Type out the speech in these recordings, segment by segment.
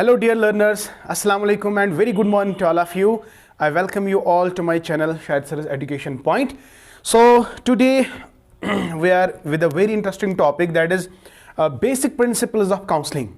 Hello dear learners, Assalamu alaikum and very good morning to all of you. I welcome you all to my channel Shahid Sir's Education Point. So today we are with a very interesting topic, that is basic principles of counseling.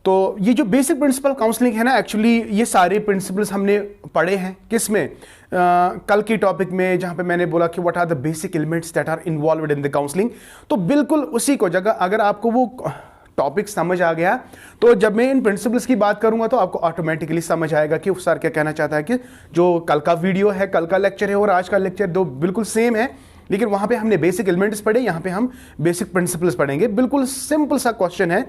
तो ये जो basic principle counselling है ना, actually ये सारे principles हमने पढ़े हैं किस में, कल की टॉपिक में, जहाँ पे मैंने बोला कि what are the basic elements that are involved in the counselling. तो बिल्कुल उसी को जगह अगर आपको वो टॉपिक समझ आ गया तो जब मैं इन प्रिंसिपल्स की बात करूंगा तो आपको ऑटोमेटिकली समझ आएगा कि सर क्या कहना चाहता है, कि जो कल का वीडियो है, कल का लेक्चर है और आज का लेक्चर दो बिल्कुल सेम है, लेकिन वहां पे हमने बेसिक एलिमेंट्स पढ़े, यहाँ पे हम बेसिक प्रिंसिपल्स पढ़ेंगे. बिल्कुल सिंपल सा क्वेश्चन है,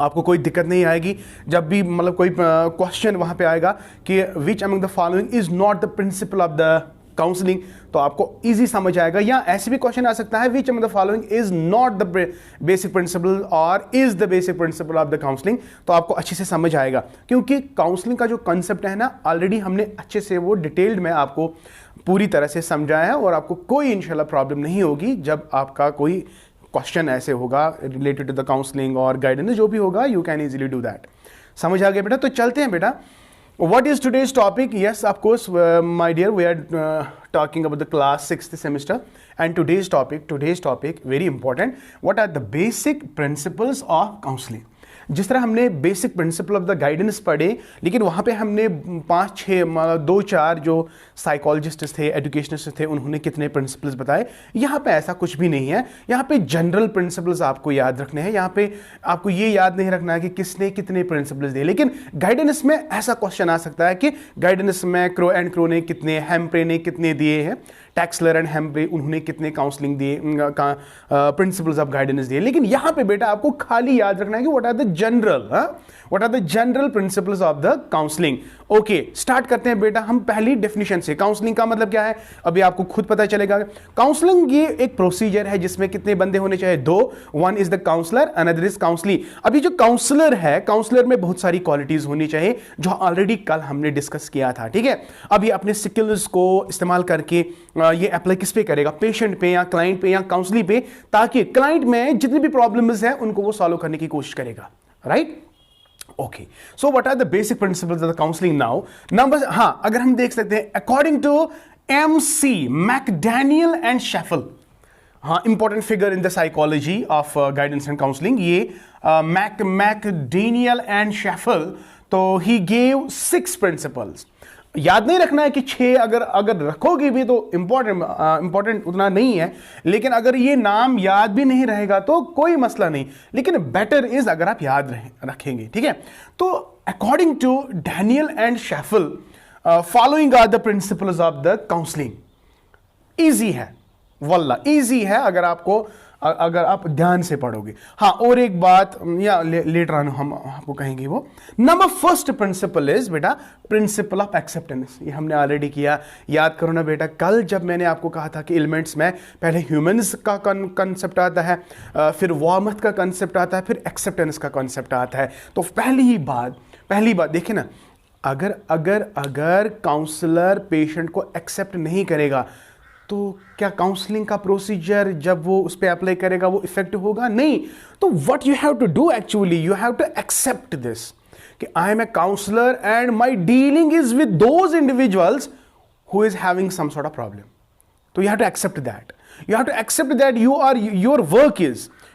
आपको कोई दिक्कत नहीं आएगी जब भी मतलब कोई क्वेश्चन वहां पे आएगा कि विच among the following is not the principle of the counselling, तो आपको इजी समझ आएगा. या ऐसे भी क्वेश्चन आ सकता है, which among the following is not the basic principle और is the basic principle of the counselling, तो आपको अच्छे से समझ आएगा. क्योंकि काउंसलिंग का जो कंसेप्ट है ना, ऑलरेडी हमने अच्छे से वो डिटेल्ड में आपको पूरी तरह से समझाया है और आपको कोई इंशाल्लाह प्रॉब्लम नहीं होगी जब आपका कोई क्वेश्चन ऐसे होगा रिलेटेड टू द काउंसलिंग और गाइडेंस जो भी होगा, you can easily do that. समझ आ गया बेटा? तो चलते हैं बेटा. What is today's topic? Yes, of course, my dear, we are talking about the class 6th semester, and today's topic very important. What are the basic principles of counseling? जिस तरह हमने basic principle of the guidance पढ़े, लेकिन वहाँ पे हमने 5-6 2-4 जो psychologist थे, एजुकेशनिस्ट थे, उन्होंने कितने प्रिंसिपल्स बताए. यहाँ पे ऐसा कुछ भी नहीं है. यहाँ पे जनरल प्रिंसिपल्स आपको याद रखने हैं. यहाँ पे आपको ये याद नहीं रखना है कि किसने कितने प्रिंसिपल्स दिए. लेकिन गाइडेंस में ऐसा क्वेश्चन आ सकता है कि गाइडेंस में क्रो एंड क्रो ने कितने, हेम्प्रे ने कितने दिए हैं, टैक्सलर एंड हेम्प्रे उन्होंने कितने काउंसलिंग दिए, प्रिंसिपल्स ऑफ गाइडेंस दिए. लेकिन यहाँ पे बेटा आपको खाली याद रखना है कि what are the general principles of the counselling. Okay, start करते हैं बेटा हम पहली डेफिनेशन से. काउंसलिंग का मतलब क्या है अभी आपको खुद पता चलेगा. काउंसलिंग ये एक प्रोसीजर है जिसमें कितने बंदे होने चाहिए? 2. One is the counsellor, another is counsellee. अभी जो काउंसलर है, काउंसलर में बहुत सारी क्वालिटीज होनी चाहिए जो ऑलरेडी कल हमने डिस्कस किया था. ठीक है, अभी अपने स्किल्स को इस्तेमाल करके ये अप्लाई किस पे करेगा? पेशेंट पे या क्लाइंट पे या काउंसली पे, ताकि क्लाइंट में जितनी भी प्रॉब्लम्स है उनको वो सॉल्व करने की कोशिश करेगा. Right? Okay, so what are the basic principles of the counselling now? Number, हाँ, अगर हम देख सकते हैं according to MC McDaniel and Shaftel, हाँ, important figure in the psychology of guidance and counselling, ये मैकडैनियल एंड शेफल, तो he gave 6 principles. याद नहीं रखना है कि 6, अगर रखोगे भी तो इंपॉर्टेंट उतना नहीं है, लेकिन अगर ये नाम याद भी नहीं रहेगा तो कोई मसला नहीं, लेकिन बेटर इज अगर आप याद रखेंगे. ठीक है, तो according to Daniel and Shefel, following are the principles of the counselling. Easy है, वल्ला इजी है अगर आप ध्यान से पढ़ोगे. हाँ, और एक बात या लेटर ऑन हम आपको कहेंगे वो. नंबर फर्स्ट प्रिंसिपल इज बेटा प्रिंसिपल ऑफ एक्सेप्टेंस. ये हमने ऑलरेडी किया, याद करो ना बेटा. कल जब मैंने आपको कहा था कि एलिमेंट्स में पहले ह्यूमंस का कंसेप्ट आता है, फिर वार्मथ का कंसेप्ट आता है, फिर एक्सेप्टेंस का कंसेप्ट आता है. तो पहली बात देखिए ना, अगर काउंसलर पेशेंट को एक्सेप्ट नहीं करेगा तो क्या काउंसलिंग का प्रोसीजर जब वो उस पर अप्लाई करेगा वो इफेक्टिव होगा? नहीं. तो what you have to do, actually you have to accept this कि I am a counsellor and my dealing is with those individuals who is having some sort of problem. तो you have to accept that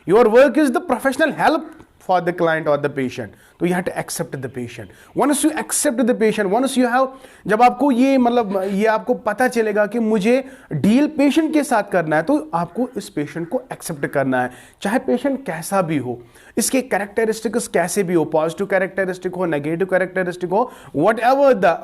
your work is the professional help for the client or the patient. तो you have to accept the patient. Once you accept the patient, once you have, जब आपको ये आपको पता चलेगा कि मुझे deal patient के साथ करना है, तो आपको इस पेशेंट को एक्सेप्ट करना है, चाहे पेशेंट कैसा भी हो, इसके कैरेक्टरिस्टिक्स कैसे भी हो, पॉजिटिव कैरेक्टरिस्टिक हो, नेगेटिव कैरेक्टरिस्टिक हो, whatever the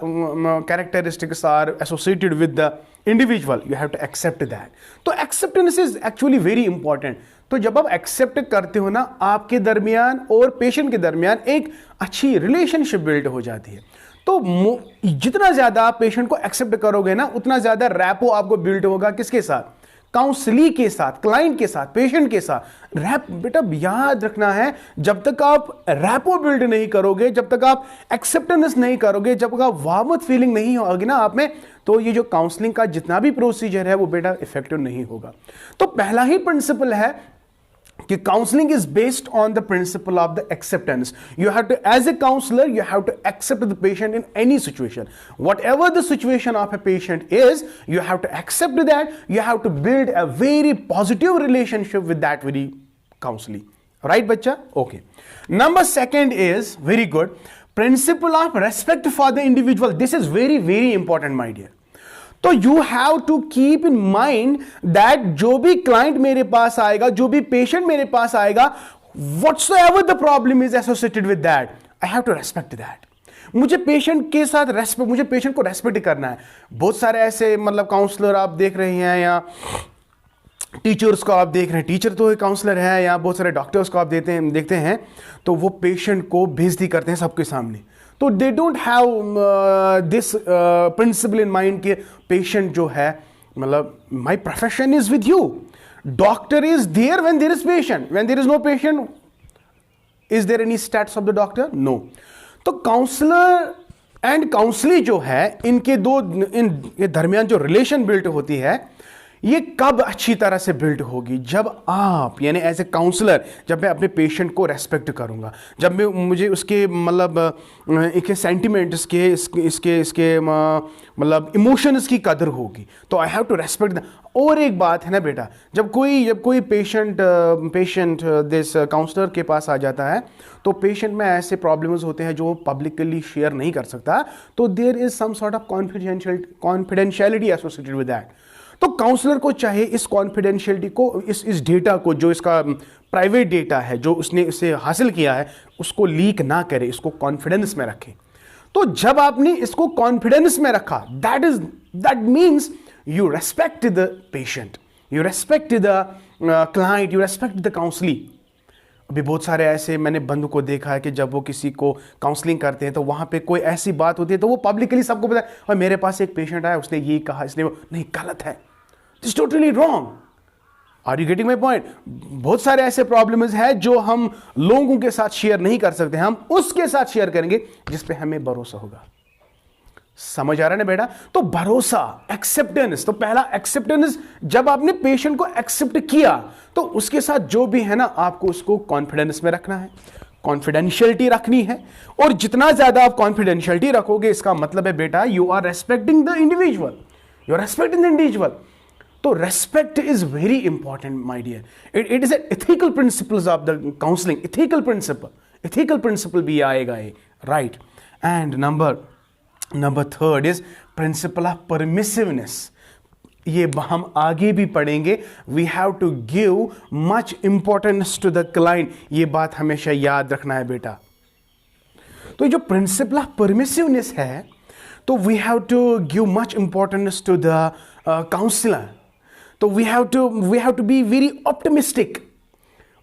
characteristics are associated with the individual, you have to accept that. तो acceptance is actually very important. तो जब आप एक्सेप्ट करते हो ना, आपके दरमियान और पेशेंट के दरमियान एक अच्छी रिलेशनशिप बिल्ड हो जाती है. तो जितना ज्यादा आप पेशेंट को एक्सेप्ट करोगे ना, उतना ज्यादा रैपो आपको बिल्ड होगा. किसके साथ? काउंसली के साथ, क्लाइंट के साथ, पेशेंट के साथ. रैप बेटा याद रखना है, जब तक आप रैपो बिल्ड नहीं करोगे, जब तक आप एक्सेप्टेंस नहीं करोगे, जब तक आप वार्मथ फीलिंग नहीं होगी ना आप में, तो ये जो काउंसलिंग का जितना भी प्रोसीजर है वो बेटा इफेक्टिव नहीं होगा. तो पहला ही प्रिंसिपल है कि counselling is based on the principle of the acceptance. You have to, as a counsellor, you have to accept the patient in any situation. Whatever the situation of a patient is, you have to accept that. You have to build a very positive relationship with that very counseling. Right, bacha? Okay. Number second is very good. Principle of respect for the individual. This is very, very important, my dear. तो you have to keep in mind that जो भी client मेरे पास आएगा, जो भी patient मेरे पास आएगा, whatsoever the problem is associated with that, I have to respect that. मुझे पेशेंट के साथ रेस्पेक्ट, मुझे पेशेंट को रेस्पेक्ट करना है. बहुत सारे ऐसे मतलब काउंसलर आप देख रहे हैं, या टीचर्स को आप देख रहे हैं, टीचर तो एक काउंसलर है, या बहुत सारे डॉक्टर्स को आप देखते हैं तो वो पेशेंट को बेइज्जती करते हैं सबके सामने. तो they don't have this principle in mind कि पेशेंट जो है, मतलब my profession is with you. Doctor is there when there is patient, when there is no patient, is there any status of the doctor? No. तो counsellor and counsellee जो है, इनके दरमियान जो रिलेशन बिल्ट होती है, ये कब अच्छी तरह से बिल्ड होगी? जब आप, यानी एज ए काउंसलर, जब मैं अपने पेशेंट को रेस्पेक्ट करूंगा, जब मैं मुझे उसके मतलब इसके सेंटिमेंट्स के इसके मतलब इमोशंस की कदर होगी, तो आई हैव टू रेस्पेक्ट. और एक बात है ना बेटा, जब कोई पेशेंट दिस काउंसलर के पास आ जाता है, तो पेशेंट में ऐसे प्रॉब्लम्स होते हैं जो पब्लिकली शेयर नहीं कर सकता, तो there is some sort of confidentiality associated with that. तो काउंसलर को चाहे इस कॉन्फिडेंशियलिटी को, इस डेटा को, जो इसका प्राइवेट डेटा है जो उसने इसे हासिल किया है, उसको लीक ना करे, इसको कॉन्फिडेंस में रखे. तो जब आपने इसको कॉन्फिडेंस में रखा, that means you respect the patient, you respect the client, you respect the counsellee. अभी बहुत सारे ऐसे मैंने बंधु को देखा है कि जब वो किसी को काउंसलिंग करते हैं, तो वहाँ पे कोई ऐसी बात होती है तो वो पब्लिकली सबको पता है, और मेरे पास एक पेशेंट आया, उसने ये कहा, इसने वो, नहीं, गलत है. This totally wrong. Are you getting my point? बहुत सारे ऐसे प्रॉब्लम्स हैं जो हम लोगों के साथ शेयर नहीं कर सकते, हम उसके साथ शेयर करेंगे जिस पे हमें भरोसा होगा. समझ आ रहा है ना बेटा? तो भरोसा, एक्सेप्टेंस. तो पहला एक्सेप्टेंस, जब आपने पेशेंट को एक्सेप्ट किया, तो उसके साथ जो भी है ना, आपको उसको कॉन्फिडेंस में रखना है, कॉन्फिडेंशियलिटी रखनी है. और जितना ज्यादा आप कॉन्फिडेंशियलिटी रखोगे, इसका मतलब है बेटा, you are respecting the individual, you are respecting the individual. तो respect is very important my dear. It is ethical principles of the counselling. Ethical principle भी आएगा ये, right. And number third is principle of permissiveness. ये हम आगे भी पढ़ेंगे. We have to give much importance to the client. ये बात हमेशा याद रखना है बेटा. तो जो प्रिंसिपल ऑफ परमिसिवनेस है, तो we have to give much importance to the counsellor. तो we have to be very optimistic.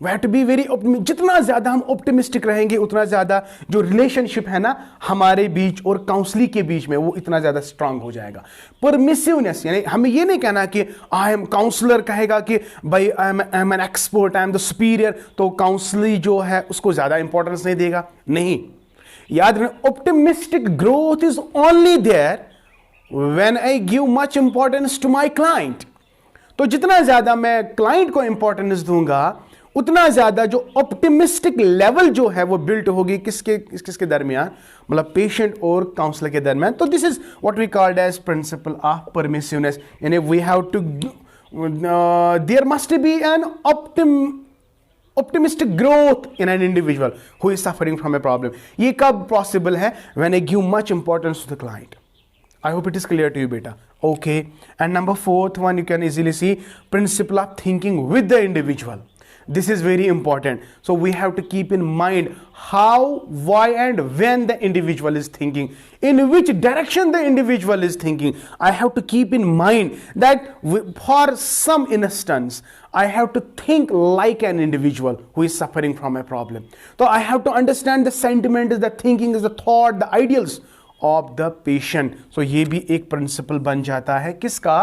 We have to be very optimistic. जितना ज्यादा हम ऑप्टिमिस्टिक रहेंगे, उतना ज्यादा जो रिलेशनशिप है ना हमारे बीच और काउंसली के बीच में, वो इतना ज्यादा स्ट्रांग हो जाएगा. परमिसिवनेस, यानी हमें ये नहीं कहना कि आई एम, काउंसलर कहेगा कि भाई I am an expert, I am the superior, तो काउंसली जो है उसको ज्यादा इंपॉर्टेंस नहीं देगा. नहीं, याद रखना, optimistic growth is only there when I give much importance to my client. तो जितना ज्यादा मैं क्लाइंट को इंपॉर्टेंस दूंगा, उतना ज्यादा जो ऑप्टिमिस्टिक लेवल जो है वो बिल्ट होगी किसके दरमियान, मतलब पेशेंट और काउंसलर के दरमियान. तो this is what we called as principle of permissiveness. यानी we have to, there must be an optimistic growth in an individual who is suffering from a problem. ये कब possible है? When I give much importance to the client. I hope it is clear to you, beta. Okay. And number fourth one, you can easily see principle of thinking with the individual. This is very important. So we have to keep in mind how, why and when the individual is thinking, in which direction the individual is thinking. I have to keep in mind that for some instance, I have to think like an individual who is suffering from a problem. So I have to understand the sentiment, the thinking, the thought, the ideals of the patient. So ये भी एक principle बन जाता है किसका?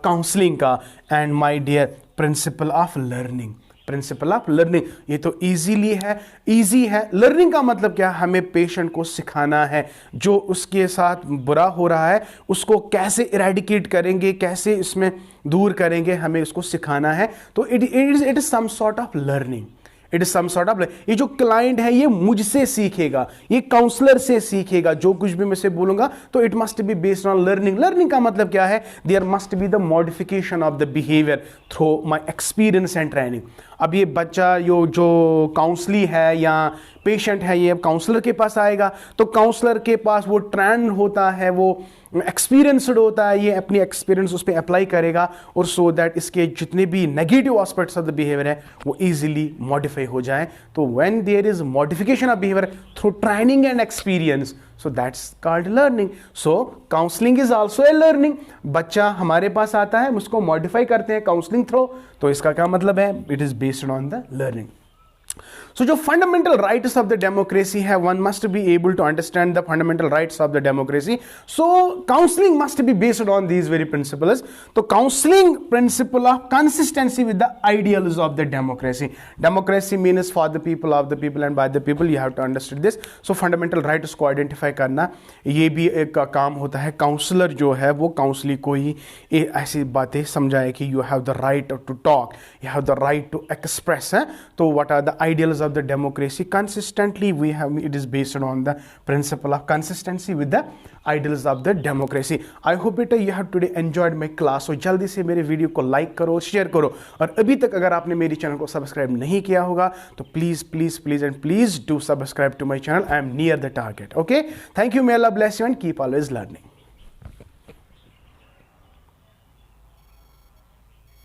Counseling का. And my dear, principle of learning. Principle of learning. ये तो इजीली है, इजी है। लर्निंग का मतलब क्या? हमें पेशेंट को सिखाना है, जो उसके साथ बुरा हो रहा है उसको कैसे इरेडिकेट करेंगे, कैसे इसमें दूर करेंगे, हमें उसको सिखाना है। तो it is some sort of learning, it is some sort of. ये जो क्लाइंट है ये मुझसे सीखेगा, ये काउंसलर से सीखेगा, जो कुछ भी मैं से बोलूंगा तो it must be based on learning. Learning का मतलब क्या है? There must be the modification of the behaviour through my experience and training. अब ये बच्चा जो काउंसली है या पेशेंट है, ये काउंसलर के पास आएगा तो काउंसलर के पास वो ट्रेंड होता है, वो एक्सपीरियंसड होता है, ये अपनी एक्सपीरियंस उस पर अप्लाई करेगा और सो दैट इसके जितने भी negative aspects of the behaviour है वो इजीली मॉडिफाई हो जाए। तो when there is modification of behaviour through training and experience, so that's called learning. So counselling is also a learning. बच्चा हमारे पास आता है, हम उसको मॉडिफाई करते हैं काउंसलिंग थ्रू, तो इसका क्या मतलब है? It is based on the learning. So जो fundamental rights of the democracy है, one must be able to understand the fundamental rights of the democracy. So counseling must be based on these very principles. तो counseling principle of consistency with the ideals of the democracy. Democracy means for the people, of the people and by the people. You have to understand this. So fundamental rights को identify करना ये भी एक काम होता है। Counsellor जो है वो काउंसली को ही ऐसी बातें समझाए कि you have the right to talk, you have the right to express है। तो what are the ideals of the democracy? Consistently we have, it is based on the principle of consistency with the ideals of the democracy. I hope it you have today enjoyed my class. So जल्दी से मेरे video को like करो, share करो, और अभी तक अगर आपने मेरे चैनल को सब्सक्राइब नहीं किया होगा तो please please please and please do subscribe to my channel. I am near the target. Okay, thank you. May Allah bless you and keep always learning.